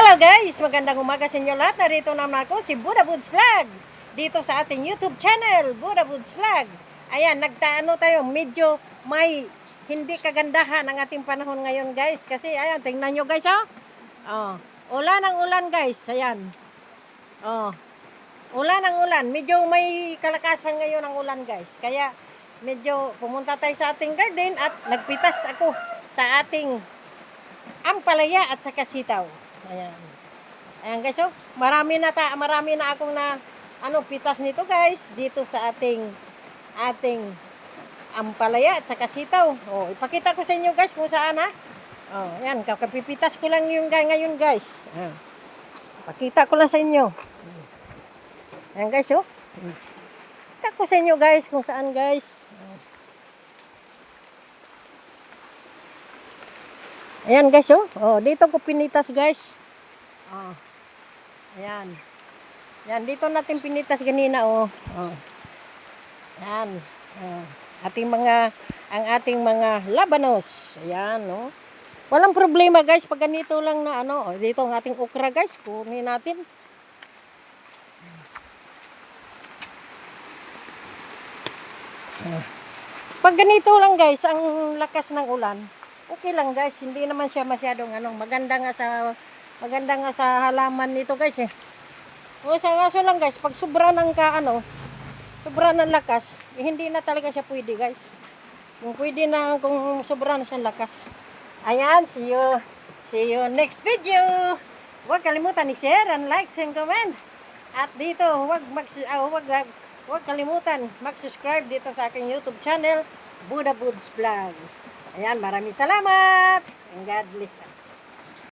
Hello guys! Magandang umaga sa inyo lahat. Narito naman ako si Buddha Woods Vlog. Dito sa ating YouTube channel, Buddha Woods Vlog. Ayan, nagtaano tayo. Medyo may hindi kagandahan ang ating panahon ngayon guys. Kasi ayan, tingnan nyo guys oh. Oh, ulan ang ulan guys. Ayan. Oh, ulan ang ulan. Medyo may kalakasan ngayon ang ulan guys. Kaya medyo pumunta tayo sa ating garden at nagpitas ako sa ating ampalaya at saka sitaw. Ayan. Ayan guys, oh. Marami na akong pitas nito guys dito sa ating ampalaya at saka sitaw. Oh, ipakita ko sa inyo guys kung saan ha. Oh, ayan, kakapipitas ko lang yung ngayon guys. Ayan. Pakita ko lang sa inyo. Ayan guys, oh. Pakita ko sa inyo guys kung saan guys. Ayan guys, oh. Oh, dito ko pinitas guys. Oh. Ayan. Yan, dito natin pinitas ganina, oh. Oh. Ayan. Oh. Ang ating mga labanos. Ayan, oh. Walang problema guys pag ganito lang na oh, dito ang ating okra guys, kunin natin. Pag ganito lang guys, ang lakas ng ulan, okay lang guys, hindi naman siya masyadong maganda nga sa halaman nito guys eh. O sa kaso lang guys, pag sobra ng sobra ng lakas, hindi na talaga siya pwede guys. Kung pwede na, kung sobra na siyang lakas. Ayan, see you next video. Huwag kalimutan i-share and like and comment. At dito, huwag kalimutan mag-subscribe dito sa aking YouTube channel, Buddha Woods Vlog. Ayan, maraming salamat. And God bless us.